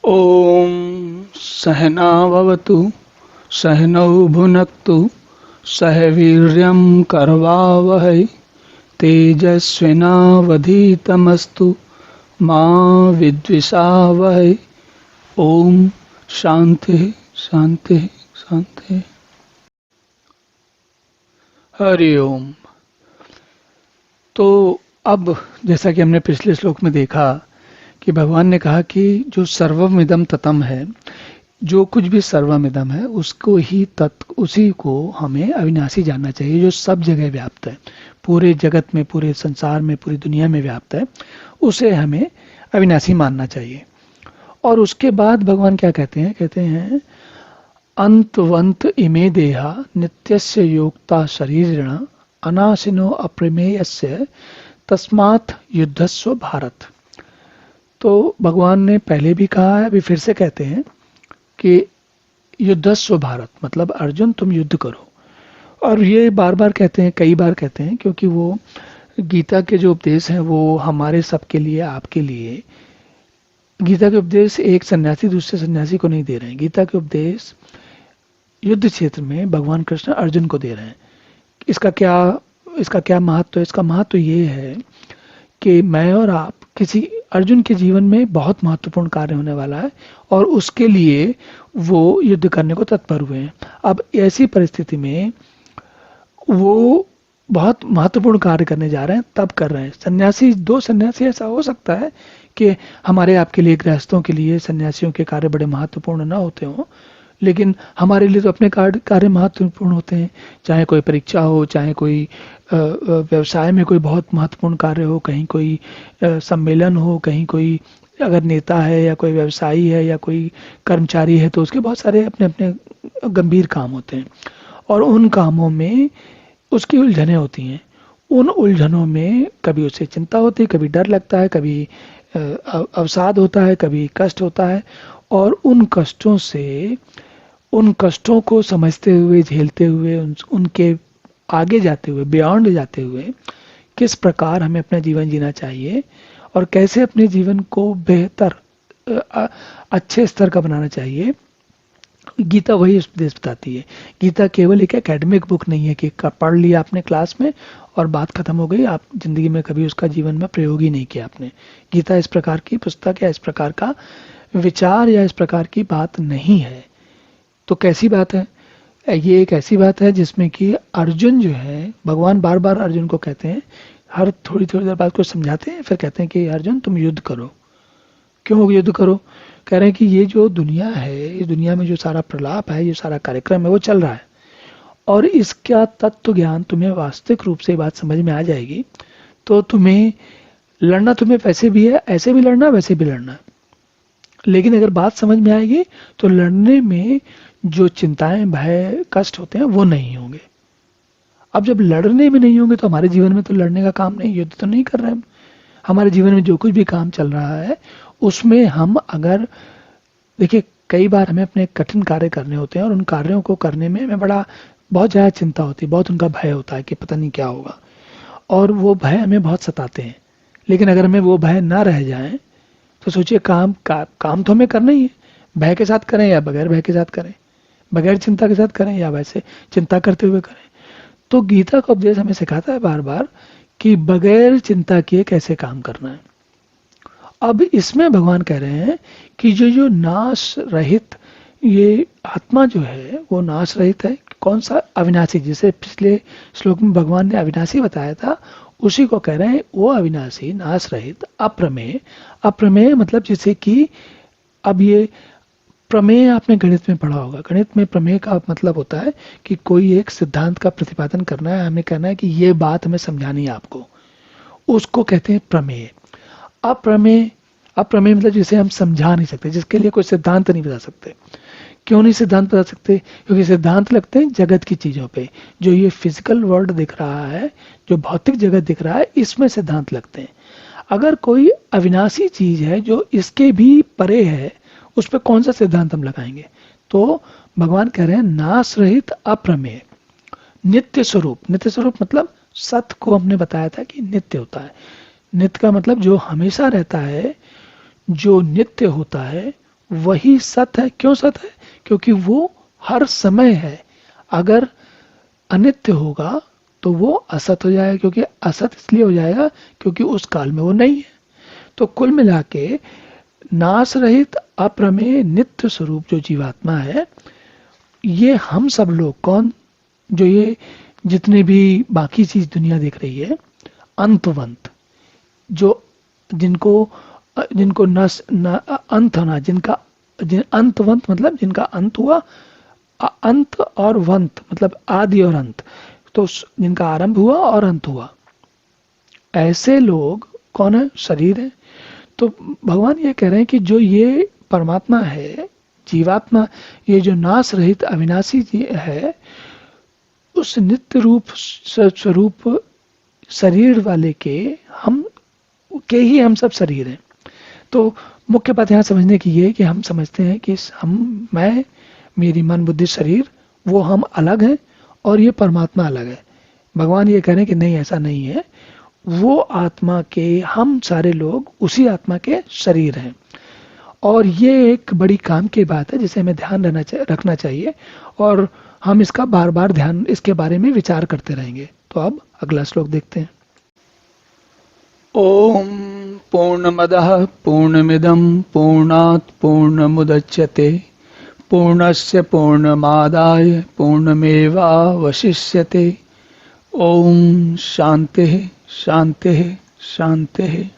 ॐ सहना भवतु सहनौ भुनक्तु सह वीर्यं करवावहै तेजस्विनावधीतमस्तु मा विद्विषावहै। ओम शांति शांति शांति। हरि ओम। तो अब जैसा कि हमने पिछले श्लोक में देखा कि भगवान ने कहा कि जो सर्वमिदं ततम है, जो कुछ भी सर्वमिदं है उसको ही उसी को हमें अविनाशी जानना चाहिए, जो सब जगह व्याप्त है, पूरे जगत में, पूरे संसार में, पूरी दुनिया में व्याप्त है, उसे हमें अविनाशी मानना चाहिए। और उसके बाद भगवान क्या कहते हैं? कहते हैं अंतवंत इमे देहा नित्यस्य योक्ता शरीरिण अनाशिनो अप्रमेयस्य तस्मात् युद्धस्व भारत। तो भगवान ने पहले भी कहा है, अभी फिर से कहते हैं कि युद्धस्व भारत, मतलब अर्जुन तुम युद्ध करो। और ये बार बार कहते हैं, कई बार कहते हैं, क्योंकि वो गीता के जो उपदेश हैं वो हमारे सबके लिए, आपके लिए। गीता के उपदेश एक सन्यासी दूसरे सन्यासी को नहीं दे रहे हैं। गीता के उपदेश युद्ध क्षेत्र में भगवान कृष्ण अर्जुन को दे रहे हैं। इसका क्या महत्व है? इसका महत्व ये है कि मैं और आप, किसी अर्जुन के जीवन में बहुत महत्वपूर्ण कार्य होने वाला है और उसके लिए वो युद्ध करने को तत्पर हुए हैं। अब ऐसी परिस्थिति में वो बहुत महत्वपूर्ण कार्य करने जा रहे हैं, तब कर रहे हैं। सन्यासी, दो सन्यासी, ऐसा हो सकता है कि हमारे आपके लिए, गृहस्थों के लिए सन्यासियों के कार्य बड़े महत्वपूर्ण ना होते हों, लेकिन हमारे लिए तो अपने कार्य महत्वपूर्ण होते हैं। चाहे कोई परीक्षा हो, चाहे कोई व्यवसाय में कोई बहुत महत्वपूर्ण कार्य हो, कहीं कोई सम्मेलन हो, कहीं कोई अगर नेता है या कोई व्यवसायी है या कोई कर्मचारी है, तो उसके बहुत सारे अपने अपने गंभीर काम होते हैं और उन कामों में उसकी उलझनें होती हैं। उन उलझनों में कभी उसे चिंता होती है, कभी डर लगता है, कभी अवसाद होता है, कभी कष्ट होता है। और उन कष्टों को समझते हुए, झेलते हुए, उनके आगे जाते हुए, बियॉन्ड जाते हुए, किस प्रकार हमें अपना जीवन जीना चाहिए और कैसे अपने जीवन को बेहतर, अच्छे स्तर का बनाना चाहिए, गीता वही उपदेश बताती है। गीता केवल एक एकेडमिक बुक नहीं है कि पढ़ लिया आपने क्लास में और बात खत्म हो गई, आप जिंदगी में कभी उसका जीवन में प्रयोग ही नहीं किया आपने। गीता इस प्रकार की पुस्तक या इस प्रकार का विचार या इस प्रकार की बात नहीं है। तो कैसी बात है? ये एक ऐसी बात है जिसमें कि अर्जुन जो है, भगवान बार बार अर्जुन को कहते हैं, हर थोड़ी थोड़ी देर बाद को समझाते हैं, फिर कहते हैं कि अर्जुन तुम युद्ध करो। क्यों युद्ध करो? कह रहे हैं कि ये जो दुनिया है, इस दुनिया में जो सारा प्रलाप है, ये सारा कार्यक्रम है, वो चल रहा है और इसका तत्व ज्ञान तुम्हें वास्तविक रूप से बात समझ में आ जाएगी तो तुम्हें लड़ना, तुम्हें वैसे भी है, ऐसे भी लड़ना, वैसे भी लड़ना। लेकिन अगर बात समझ में आएगी तो लड़ने में जो चिंताएं, भय, कष्ट होते हैं वो नहीं होंगे। अब जब लड़ने में नहीं होंगे तो हमारे जीवन में तो लड़ने का काम नहीं, युद्ध तो नहीं कर रहे हम। हमारे जीवन में जो कुछ भी काम चल रहा है उसमें हम अगर, देखिए कई बार हमें अपने कठिन कार्य करने होते हैं और उन कार्यों को करने में हमें बहुत ज़्यादा चिंता होती है, बहुत उनका भय होता है कि पता नहीं क्या होगा, और वो भय हमें बहुत सताते हैं। लेकिन अगर हमें वो भय ना रह जाए तो सोचिए, काम तो हमें करना ही है, भय के साथ करें या बगैर भय के साथ करें, बगैर चिंता के साथ करें या वैसे चिंता करते हुए करें। तो गीता का उपदेश हमें सिखाता है बार बार कि बगैर चिंता किए कैसे काम करना है। अब इसमें भगवान कह रहे हैं कि जो नाश रहित ये आत्मा जो है वो नाश रहित है। कौन सा? अविनाशी। जिसे पिछले श्लोक में भगवान ने अविनाशी बताया था, उसी को कह रहे हैं वो अविनाशी, नाश रहित, अप्रमेय। अप्रमेय मतलब जैसे कि, अब ये प्रमेय आपने गणित में पढ़ा होगा। गणित में प्रमेय का मतलब होता है कि कोई एक सिद्धांत का प्रतिपादन करना है, हमें कहना है कि ये बात हमें समझानी है आपको, उसको कहते हैं प्रमेय। अप्रमेय मतलब जिसे हम समझा नहीं सकते, जिसके लिए कोई सिद्धांत नहीं बता सकते। क्यों नहीं सिद्धांत बता सकते? क्योंकि सिद्धांत लगते हैं जगत की चीजों पे। जो ये फिजिकल वर्ल्ड दिख रहा है, जो भौतिक जगत दिख रहा है, इसमें सिद्धांत लगते हैं। अगर कोई अविनाशी चीज है जो इसके भी परे है, उस पर कौन सा सिद्धांत हम लगाएंगे? तो भगवान कह रहे हैं नाश रहित, अप्रमेय, नित्य स्वरूप। नित्य स्वरूप मतलब सत्य को हमने बताया था कि नित्य होता है। नित्य का मतलब जो हमेशा रहता है, जो नित्य होता है, वही सत है। क्यों सत है? क्योंकि वो हर समय है। अगर अनित्य होगा तो वो असत हो जाएगा, क्योंकि असत इसलिए हो जाएगा क्योंकि उस काल में वो नहीं है। तो कुल मिला के नाश रहित अप्रमेय नित्य स्वरूप जो जीवात्मा है, ये हम सब लोग, कौन, जो ये जितने भी बाकी चीज दुनिया देख रही है, अंतवंत, जो जिनको जिनको नस न अंत होना, अंतवंत मतलब जिनका अंत हुआ, अंत और वंत मतलब आदि और अंत, तो जिनका आरंभ हुआ और अंत हुआ, ऐसे लोग कौन है? शरीर है। तो भगवान ये कह रहे हैं कि जो ये परमात्मा है, जीवात्मा, ये जो नाश रहित अविनाशी है, उस नित्य रूप स्वरूप शरीर वाले हम सब शरीर हैं। तो मुख्य बात यहाँ समझने की ये है कि हम समझते हैं कि मैं, मेरी मन बुद्धि शरीर, वो हम अलग हैं और ये परमात्मा अलग है। भगवान ये कह रहे हैं कि नहीं, ऐसा नहीं है। वो आत्मा के, हम सारे लोग उसी आत्मा के शरीर हैं। और ये एक बड़ी काम की बात है जिसे हमें ध्यान रखना चाहिए, और हम इसका बार बार ध्यान, इसके बारे में विचार करते रहेंगे। तो अब अगला श्लोक देखते हैं। ओम पूर्णमदः पूर्णमिदं पूर्णात् पूर्णमुदच्यते पूर्णस्य पूर्णमादाय पूर्णमेवावशिष्यते। ओम शांति शांति शांति।